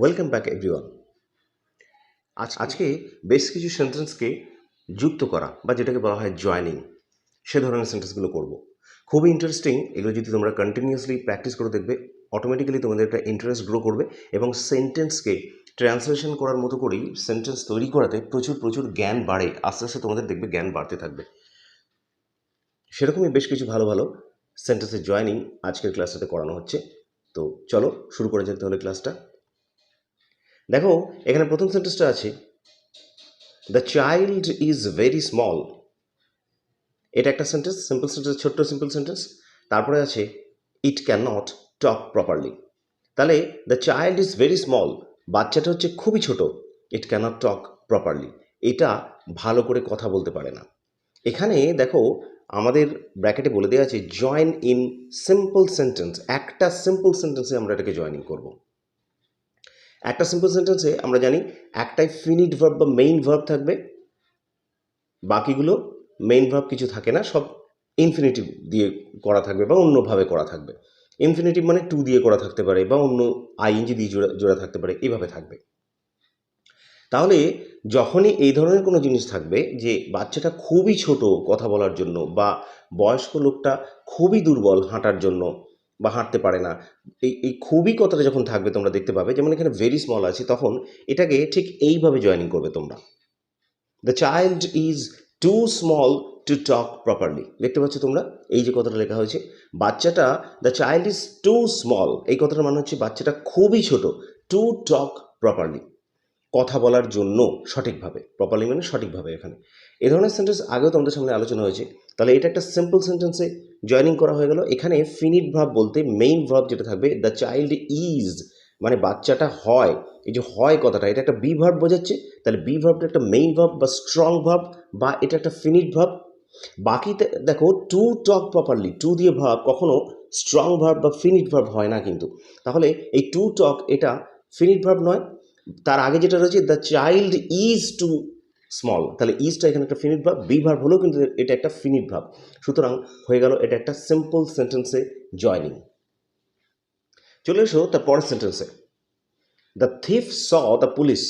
Welcome back everyone. আজকে বেশ কিছু সেন্টেন্সকে যুক্ত করা বা যেটাকে বলা হয় জয়েনিং, সে ধরনের সেন্টেন্সগুলো করব। খুবই ইন্টারেস্টিং। এগুলো যদি তোমরা কন্টিনিউয়াসলি প্র্যাকটিস করে দেখবে, অটোমেটিক্যালি তোমাদের একটা ইন্টারেস্ট গ্রো করবে এবং সেন্টেন্সকে ট্রান্সলেশন করার মতো করেই সেন্টেন্স তৈরি করাতে প্রচুর প্রচুর জ্ঞান বাড়ে। আস্তে আস্তে তোমাদের দেখবে জ্ঞান বাড়তে থাকবে। সেরকমই বেশ কিছু ভালো ভালো সেন্টেন্সের জয়েনিং আজকের ক্লাসটাতে করানো হচ্ছে। তো চলো শুরু করা যাক তাহলে ক্লাসটা। দেখো, এখানে প্রথম সেন্টেন্সটা আছে, the child is very small. এটা একটা সেন্টেন্স, সিম্পল সেন্টেন্স, ছোট্ট সিম্পল সেন্টেন্স। তারপরে আছে it can not talk properly. তাহলে the child is very small, বাচ্চাটা হচ্ছে খুবই ছোট। It can not talk properly, এটা ভালো করে কথা বলতে পারে না। এখানে দেখো আমাদের ব্র্যাকেটে বলে দেওয়া আছে জয়েন ইন সিম্পল সেন্টেন্স। একটা সিম্পল সেন্টেন্সে আমরা এটাকে জয়েনিং করব। একটা সিম্পল সেন্টেন্সে আমরা জানি একটাই ফিনিট ভার্ব বা মেইন ভার্ব থাকবে, বাকিগুলো মেইন ভার্ব কিছু থাকে না, সব ইনফিনিটিভ দিয়ে করা থাকবে বা অন্যভাবে করা থাকবে। ইনফিনিটিভ মানে টু দিয়ে করা থাকতে পারে বা অন্য আইএনজি দিয়ে জোড়া থাকতে পারে, এইভাবে থাকবে। তাহলে যখনই এই ধরনের কোনো জিনিস থাকবে যে বাচ্চাটা খুবই ছোট কথা বলার জন্য বা বয়স্ক লোকটা খুবই দুর্বল হাঁটার জন্য বা হাঁটতে পারে না, এই খুবই কথাটা যখন থাকবে তোমরা দেখতে পাবে, যেমন এখানে ভেরি স্মল আছে, তখন এটাকে ঠিক এইভাবে জয়েনিং করবে তোমরা। The child is too small to talk properly. দেখতে পাচ্ছ তোমরা এই যে কথাটা লেখা হয়েছে, বাচ্চাটা, the child is too small, এই কথাটার মানে হচ্ছে বাচ্চাটা খুবই ছোট, টু টক প্রপারলি, কথা বলার জন্য সঠিকভাবে। প্রপারলি মানে সঠিকভাবে। এখানে এ ধরনের সেন্টেন্স আগেও তোমাদের সামনে আলোচনা হয়েছে। তাহলে এটা একটা সিম্পল সেন্টেন্সে জয়েনিং করা হয়ে গেল। এখানে ফিনিট ভার্ব বলতে মেইন ভার্ব যেটা থাকবে, দ্য চাইল্ড ইজ, মানে বাচ্চাটা হয়। এই যে হয় কথাটা, এটা একটা বি ভার্ব বোঝাচ্ছে। তাহলে বি ভার্বটা একটা মেইন ভার্ব বা স্ট্রং ভার্ব বা এটা একটা ফিনিট ভার্ব। বাকিতে দেখো টু টক প্রপারলি, টু দিয়ে ভার্ব কখনো স্ট্রং ভার্ব বা ফিনিট ভার্ব হয় না কিন্তু। তাহলে এই টু টক এটা ফিনিট ভার্ব নয়। তার আগে যেটা রয়েছে the child is too small, তাহলে ইজটা এখানে একটা ফিনিট ভার্ব, বি ভার্ব হলেও কিন্তু এটা একটা ফিনিট ভার্ব। সুতরাং হয়ে গেল এটা একটা সিম্পল সেন্টেন্সে জয়নিং। চলে এসো তার পরের সেন্টেন্সে। The thief saw the police,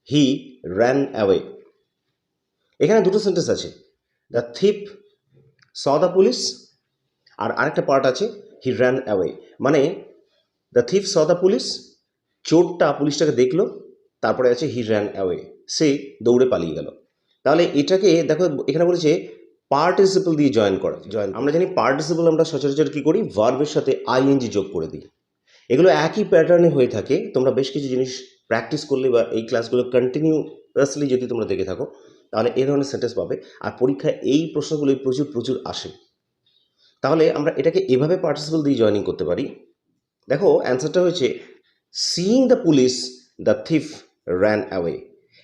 he ran away. এখানে দুটো সেন্টেন্স আছে, the thief saw the police আর আরেকটা পার্ট আছে হি র্যান অ্যাওয়ে। মানে the thief saw the police, চোরটা পুলিশটাকে দেখলো, তারপরে আছে হি র্যান অ্যাওয়ে, সে দৌড়ে পালিয়ে গেল। তাহলে এটাকে দেখো এখানে বলেছে পার্টিসিপল দিয়ে জয়েন। আমরা জানি পার্টিসিপল আমরা সচরাচর কী করি, ভার্বের সাথে আইএনজি যোগ করে দিই। এগুলো একই প্যাটার্নে হয়ে থাকে। তোমরা বেশ কিছু জিনিস প্র্যাকটিস করলে বা এই ক্লাসগুলো কন্টিনিউয়াসলি যদি তোমরা দেখে থাকো, তাহলে এই ধরনের সেন্টেন্স পাবে। আর পরীক্ষায় এই প্রশ্নগুলোই প্রচুর প্রচুর আসে। তাহলে আমরা এটাকে এভাবে পার্টিসিপল দিয়ে জয়েনিং করতে পারি। দেখো অ্যান্সারটা হয়েছে seeing the police the thief ran away.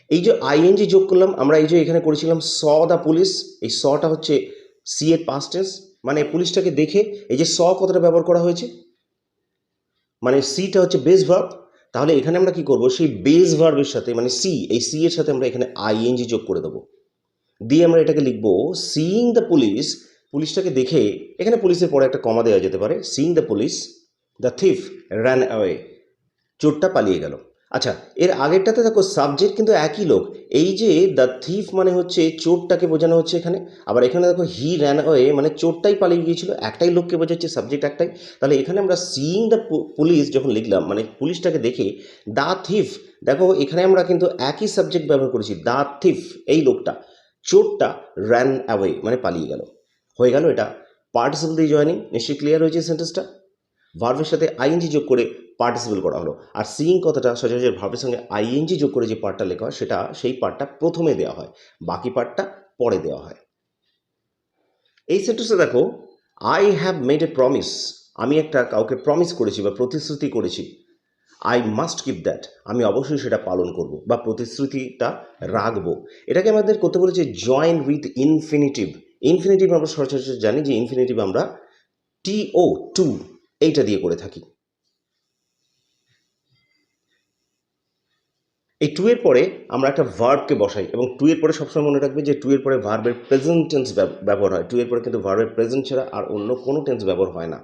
এই যে আইএনজি যোগ করলাম আমরা, এই যে এখানে করেছিলাম স দ্য পুলিশ, এই সটা হচ্ছে সি এর পাস্ট টেন্স, মানে পুলিশটাকে দেখে এই যে স কথাটা ব্যবহার করা হয়েছে, মানে সিটা হচ্ছে বেস ভার্ব। তাহলে এখানে আমরা কি করব, সেই বেস ভার্বের সাথে মানে সি, এই সি এর সাথে আমরা এখানে আইএনজি যোগ করে দেবো, দিয়ে আমরা এটাকে লিখবো সিইং দ্য পুলিশ, পুলিশটাকে দেখে, এখানে পুলিশের পরে একটা কমা দেওয়া যেতে পারে, seeing the police the thief ran away, চোরটা পালিয়ে গেল। আচ্ছা, এর আগেরটাতে দেখো সাবজেক্ট কিন্তু একই লোক। এই যে দ্য থিফ মানে হচ্ছে চোরটাকে বোঝানো হচ্ছে এখানে, আবার এখানে দেখো হি র্যান অ্যাওয়ে মানে চোরটাই পালিয়ে গিয়েছিল, একটাই লোককে বোঝাচ্ছে, সাবজেক্ট একটাই। তাহলে এখানে আমরা সিইং দ্য পুলিশ যখন লিখলাম মানে পুলিশটাকে দেখে, দ্য থিফ, দেখো এখানে আমরা কিন্তু একই সাবজেক্ট ব্যবহার করেছি, দ্য থিফ এই লোকটা, চোরটা র্যান অ্যাওয়ে মানে পালিয়ে গেল। হয়ে গেল এটা পার্টিসিপল দিয়ে জয়েনিং। নিশ্চয়ই ক্লিয়ার হয়েছে সেন্টেন্সটা? ভার্বের সাথে আইএনজি যোগ করে পার্টিসিপল করা হলো। আর সিইং কথাটা সচরাচর ভার্বের সঙ্গে আইএনজি যোগ করে যে পার্টটা লেখা হয় সেটা, সেই পার্টটা প্রথমে দেওয়া হয়, বাকি পার্টটা পরে দেওয়া হয়। এই সেন্টেন্সে দেখো I have made a promise, আমি একটা কাউকে প্রমিস করেছি বা প্রতিশ্রুতি করেছি, আই মাস্ট কিপ দ্যাট, আমি অবশ্যই সেটা পালন করব বা প্রতিশ্রুতিটা রাখবো। এটাকে আমাদের করতে বলেছে জয়েন উইথ ইনফিনিটিভ। ইনফিনিটিভ আমরা সচরাচর জানি যে ইনফিনিটিভ আমরা টিও টু এইটা দিয়ে করে থাকি। এই টু এর পরে আমরা একটা ভার্বকে বসাই, এবং টু এর পরে সবসময় মনে রাখবে যে টু এর পরে ভার্বের প্রেজেন্ট টেন্স ব্যবহার হয়। টু এর পরে কিন্তু ভার্বের প্রেজেন্ট ছাড়া আর অন্য কোনো টেন্স ব্যবহার হয় না।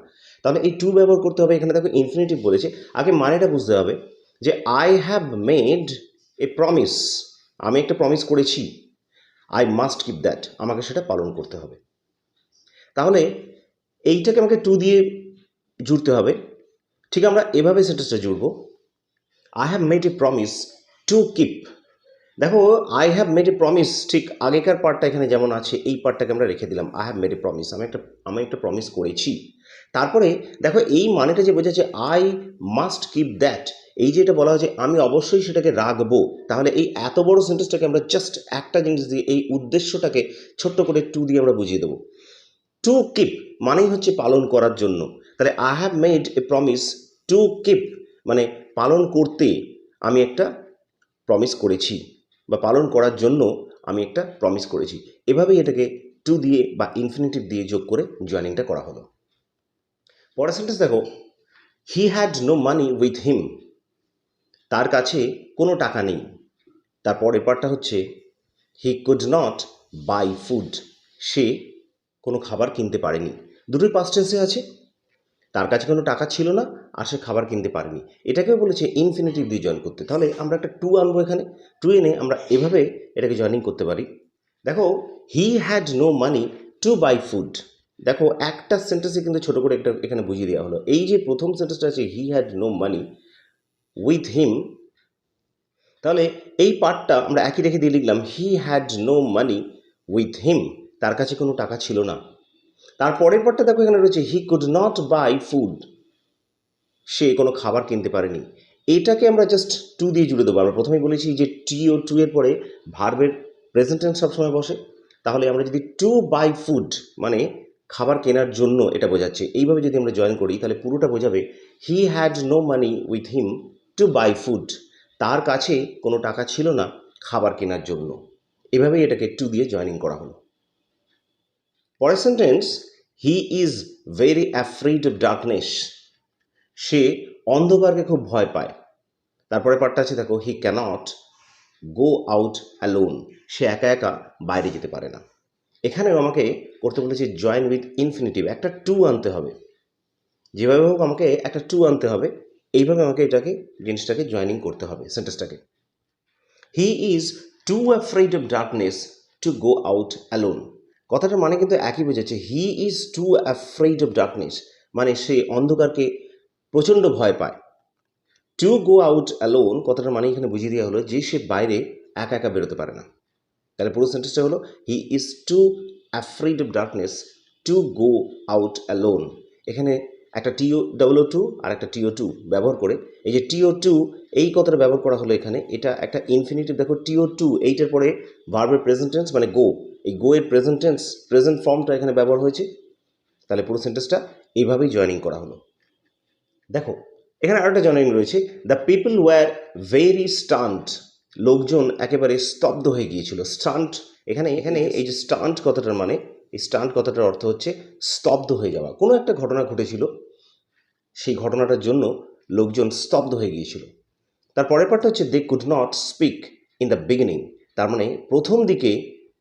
তাহলে এই টু ব্যবহার করতে হবে। এখানে দেখো ইনফিনিটিভ বলেছে, আগে মানেটা বুঝতে হবে যে I have made a promise, আমি একটা প্রমিস করেছি, আই মাস্ট কিপ দ্যাট, আমাকে সেটা পালন করতে হবে। তাহলে এইটাকে আমাকে টু দিয়ে জুড়তে হবে। ঠিক আমরা এভাবে সেন্টেন্সটা জুড়ব, I have made a promise to keep. দেখো I have made a promise, ঠিক আগেকার পার্টটা এখানে যেমন আছে এই পার্টটাকে আমরা রেখে দিলাম, I have made a promise, আমি একটা প্রমিস করেছি। তারপরে দেখো এই মানেটা যে বোঝাচ্ছে আই মাস্ট কিপ দ্যাট, এই যে এটা বলা হয়েছে আমি অবশ্যই সেটাকে রাখবো। তাহলে এই এত বড় সেন্টেন্সটাকে আমরা জাস্ট একটা জিনিস দিয়ে এই উদ্দেশ্যটাকে ছোট্ট করে টু দিয়ে আমরা বুঝিয়ে দেবো। টু কিপ মানেই হচ্ছে পালন করার জন্য। তাহলে I have made a promise to keep মানে পালন করতে আমি একটা প্রমিস করেছি, বা পালন করার জন্য আমি একটা প্রমিস করেছি। এভাবেই এটাকে টু দিয়ে বা ইনফিনিটিভ দিয়ে যোগ করে জয়েনিংটা করা হলো। পরের সেন্টেন্স দেখো, he had no money with him, তার কাছে কোনো টাকা নেই। তারপরের পার্টটা হচ্ছে he could not buy food, সে কোনো খাবার কিনতে পারেনি। দুটোই পাস্ট টেন্সে আছে, তার কাছে কোনো টাকা ছিল না আর সে খাবার কিনতে পারেনি, এটাকেও বলেছে ইনফিনিটিভ দিয়ে জয়েন করতে। তাহলে আমরা একটা টু আনবো এখানে, টু এনে আমরা এভাবে এটাকে জয়েনিং করতে পারি। দেখো he had no money to buy food, দেখো একটা সেন্টেন্সে কিন্তু ছোট করে একটা এখানে বুঝিয়ে দেওয়া হলো। এই যে প্রথম সেন্টেন্সটা আছে he had no money with him, তাহলে এই পার্টটা আমরা একই রেখে দিয়ে লিখলাম he had no money with him, তার কাছে কোনো টাকা ছিল না। তারপরের পার্টটা দেখো এখানে রয়েছে he could not buy food, সে কোনো খাবার কিনতে পারেনি। এটাকে আমরা জাস্ট টু দিয়ে জুড়ে দেবো। আমরা প্রথমেই বলেছি যে টি ও টু এর পরে ভার্বের প্রেজেন্ট টেন্স সবসময় বসে। তাহলে আমরা যদি টু বাই ফুড মানে খাবার কেনার জন্য এটা বোঝাচ্ছে, এইভাবে যদি আমরা জয়েন করি তাহলে পুরোটা বোঝাবে he had no money with him to buy food, তার কাছে কোনো টাকা ছিল না খাবার কেনার জন্য। এভাবেই এটাকে টু দিয়ে জয়েনিং করা হলো। পরের sentence, he is very afraid of darkness, সে অন্ধকারকে খুব ভয় পায়। তারপরে পার্টটা আছে দেখো he cannot go out alone, সে একা একা বাইরে যেতে পারে না। এখানেও আমাকে করতে বলেছে জয়েন উইথ ইনফিনিটিভ, একটা টু আনতে হবে, যেভাবে হোক আমাকে একটা টু আনতে হবে। এইভাবে আমাকে জিনিসটাকে জয়েনিং করতে হবে সেন্টেন্সটাকে। He is too afraid of darkness to go out alone, কথাটার মানে কিন্তু একই বোঝাচ্ছে। He is too afraid of darkness মানে সে অন্ধকারকে প্রচণ্ড ভয় পায়। টু গো আউট অ্যালোন কথাটার মানে এখানে বুঝিয়ে দেওয়া হলো যে সে বাইরে একা একা বেরোতে পারে না। তাহলে পুরো সেন্টেন্সটা হলো he is too afraid of darkness to go out alone. এখানে একটা টিও ডাবল টু আর একটা টিও টু ব্যবহার করে, এই যে টিও টু এই কথাটা ব্যবহার করা হলো এখানে, এটা একটা ইনফিনিটিভ। দেখো টিও টু এইটার পরে ভার্বের প্রেজেন্ট টেন্স মানে গো, এই গো এর প্রেজেন্ট টেন্স প্রেজেন্ট ফর্মটা এখানে ব্যবহার হয়েছে। তাহলে পুরো সেন্টেন্সটা এইভাবেই জয়েনিং করা হলো। দেখো এখানে আরেকটা জয়েনিং রয়েছে, the people were very stunned, লোকজন একেবারে স্তব্ধ হয়ে গিয়েছিল। স্টান্ট এখানে এখানে এই যে স্টান্ট কথাটার মানে, এই স্টান্ট কথাটার অর্থ হচ্ছে স্তব্ধ হয়ে যাওয়া। কোনো একটা ঘটনা ঘটেছিল, সেই ঘটনাটার জন্য লোকজন স্তব্ধ হয়ে গিয়েছিল। তার পরের পার্টটা হচ্ছে they could not speak in the beginning, তার মানে প্রথম দিকে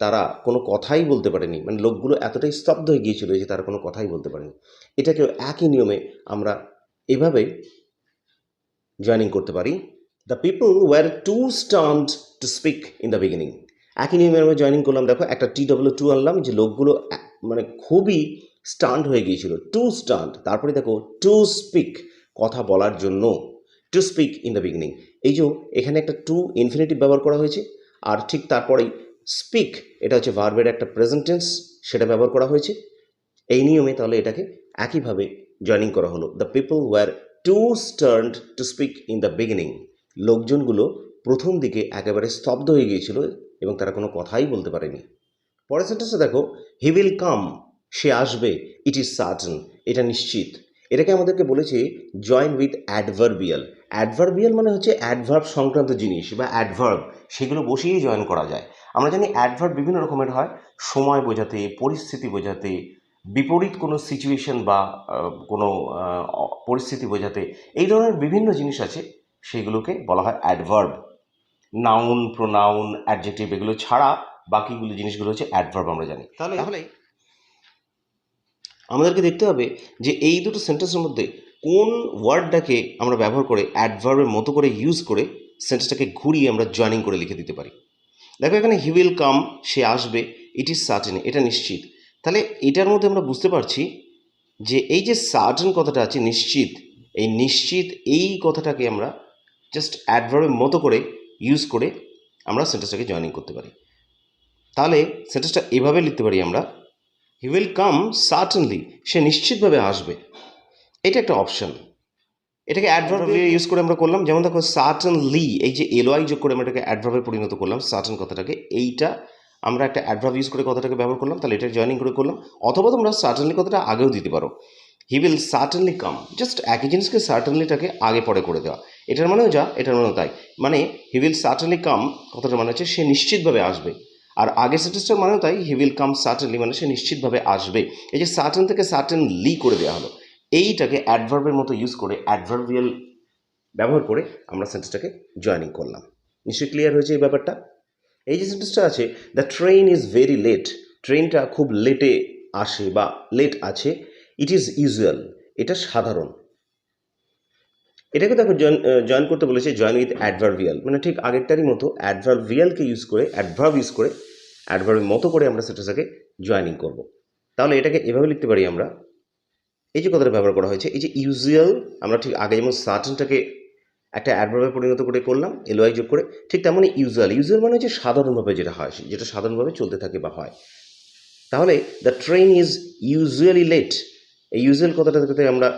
তারা কোনো কথাই বলতে পারেনি, মানে লোকগুলো এতটাই স্তব্ধ হয়ে গিয়েছিল যে তারা কোনো কথাই বলতে পারেনি। এটাকেও একই নিয়মে আমরা এভাবে জয়েনিং করতে পারি, the people were too stunned to speak in the beginning. একই নিয়মে আমরা জয়েনিং করলাম। দেখো একটা টি ডাব্লিউ টু আনলাম, যে লোকগুলো মানে খুবই স্টান্ট হয়ে গিয়েছিল, টু স্টান্ট। তারপরে দেখো টু স্পিক কথা বলার জন্য, two speak in the beginning. এই যে এখানে একটা টু ইনফিনিটিভ ব্যবহার করা হয়েছে, আর ঠিক তারপরেই স্পিক এটা হচ্ছে ভার্বের একটা প্রেজেন্ট টেন্স, সেটা ব্যবহার করা হয়েছে এই নিয়মে। তাহলে এটাকে একইভাবে জয়েনিং করা হলো, the people were too stunned to speak in the beginning, লোকজনগুলো প্রথম দিকে একেবারে স্তব্ধ হয়ে গিয়েছিল এবং তারা কোনো কথাই বলতে পারেনি। পরের সেন্টেন্সে দেখো হি উইল কাম, সে আসবে, ইট ইজ সার্টেন, এটা নিশ্চিত। এটাকে আমাদেরকে বলেছে জয়েন উইথ অ্যাডভার্বিয়াল। অ্যাডভার্বিয়াল মানে হচ্ছে অ্যাডভার্ব সংক্রান্ত জিনিস বা অ্যাডভার্ব, সেগুলো বসিয়েই জয়েন করা যায়। আমরা জানি অ্যাডভার্ব বিভিন্ন রকমের হয়, সময় বোঝাতে, পরিস্থিতি বোঝাতে, বিপরীত কোনো সিচুয়েশন বা কোনো পরিস্থিতি বোঝাতে, এই ধরনের বিভিন্ন জিনিস আছে, সেগুলোকে বলা হয় অ্যাডভার্ব। নাউন, প্রোনাউন, অ্যাডজেক্টিভ এগুলো ছাড়া বাকিগুলো জিনিসগুলো হচ্ছে অ্যাডভার্ব আমরা জানি। তাহলে আমাদেরকে দেখতে হবে যে এই দুটো সেন্টেন্সের মধ্যে কোন ওয়ার্ডটাকে আমরা ব্যবহার করে অ্যাডভার্বের মতো করে ইউজ করে সেন্টেন্সটাকে ঘুরিয়ে আমরা জয়েনিং করে লিখে দিতে পারি। দেখো এখানে হি উইল কাম, সে আসবে, ইট ইজ সার্টেন, এটা নিশ্চিত। তাহলে এটার মধ্যে আমরা বুঝতে পারছি যে এই যে সার্টেন কথাটা আছে, নিশ্চিত, এই নিশ্চিত এই কথাটাকে আমরা জাস্ট অ্যাডভার্বের মতো করে ইউজ করে আমরা সেন্টেন্সটাকে জয়েনিং করতে পারি। তাহলে সেন্টেন্সটা এভাবে লিখতে পারি আমরা, হি উইল কাম সার্টেনলি, সে নিশ্চিতভাবে আসবে। এটা একটা অপশন, এটাকে অ্যাডভার্ব ইউজ করে আমরা করলাম। যেমন দেখো সার্টেনলি, এই যে এলওয়াই যোগ করে আমরা এটাকে অ্যাডভার্বে পরিণত করলাম, সার্টেন কথাটাকে, এইটা আমরা একটা অ্যাডভার্ব ইউজ করে কথাটাকে ব্যবহার করলাম, তাহলে এটা জয়েনিং করে করলাম। অথবা তোমরা সার্টেনলি কথাটা আগেও দিতে পারো, he will certainly come, just একই জিনিসকে সার্টেনলিটাকে আগে পরে করে দেওয়া। এটার মানেও যা, এটার মানেও তাই। মানে হি উইল সার্টেনলি কাম কথাটার মানে হচ্ছে সে নিশ্চিতভাবে আসবে, আর আগের সেন্টেন্সটার মানেও তাই, হি উইল কাম সার্টেনলি মানে সে নিশ্চিতভাবে আসবে। এই যে সার্টেন থেকে সার্টেনলি করে দেওয়া হলো, এইটাকে অ্যাডভার্বের মতো ইউজ করে অ্যাডভার্বিয়াল ব্যবহার করে আমরা সেন্টেন্সটাকে জয়েনিং করলাম। নিশ্চয়ই ক্লিয়ার হয়েছে এই ব্যাপারটা? এই যে সেন্টেন্সটা আছে, the train is very late, ট্রেনটা খুব লেটে আসে বা লেট আছে, ইট ইজ ইউজুয়াল, এটা সাধারণ। এটাকে দেখো জয়েন করতে বলেছে জয়েন উইথ অ্যাডভার্বিয়াল, মানে ঠিক আগেরটারই মতো অ্যাডভার্বিয়ালকে ইউজ করে, অ্যাডভার্ব ইউজ করে, অ্যাডভার্বের মতো করে আমরা সেন্টেন্সটাকে জয়েনিং করব। তাহলে এটাকে এভাবে লিখতে পারি আমরা, এই যে কথাটা ব্যবহার করা হয়েছে, এই যে ইউজুয়াল, আমরা ঠিক আগে যেমন সার্টেনটাকে একটা অ্যাডভার্বে পরিণত করে করলাম এলওয়াই যোগ করে, ঠিক তেমনই ইউজুয়াল, ইউজুয়াল মানে হচ্ছে সাধারণভাবে যেটা হয়, যেটা সাধারণভাবে চলতে থাকে বা হয়। তাহলে the train is usually late, এই ইউজুয়াল কথাটাকে আমরা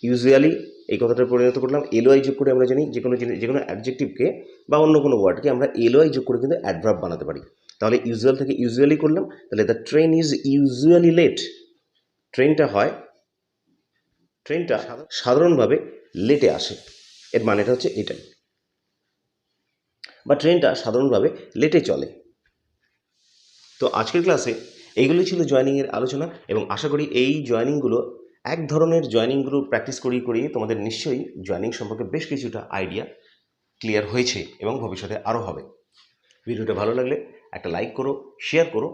ইউজুয়ালি এই কথাটা পরিণত করলাম এলওয়াই যোগ করে। আমরা জানি যে কোনো জিনিস, যে কোনো অ্যাডজেক্টিভকে বা অন্য কোনো ওয়ার্ডকে আমরা এলওয়াই যোগ করে কিন্তু অ্যাডভার্ব বানাতে পারি। তাহলে ইউজুয়াল থেকে ইউজুয়ালি করলাম, তাহলে the train is usually late, ট্রেনটা সাধারণভাবে লেটে আসে, এর মানেটা হচ্ছে এটাই, বা ট্রেনটা সাধারণভাবে লেটে চলে। তো আজকের ক্লাসে এইগুলো ছিল জয়েনিংয়ের আলোচনা, এবং আশা করি এই জয়েনিংগুলো, এক ধরনের জয়েনিংগুলো প্র্যাকটিস করিয়ে তোমাদের নিশ্চয়ই জয়েনিং সম্পর্কে বেশ কিছুটা আইডিয়া ক্লিয়ার হয়েছে এবং ভবিষ্যতে আরও হবে। ভিডিওটা ভালো লাগলে একটা লাইক করো, শেয়ার করো,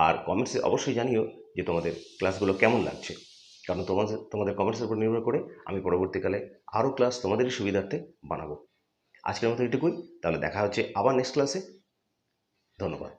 আর কমেন্টসে অবশ্যই জানিও যে তোমাদের ক্লাসগুলো কেমন লাগছে, কারণ তোমাদের কমেন্টসের উপর নির্ভর করে আমি পরবর্তীকালে আরও ক্লাস তোমাদেরই সুবিধার্থে বানাবো। আজকের মতো এটুকুই, তাহলে দেখা হচ্ছে আবার নেক্সট ক্লাসে। ধন্যবাদ।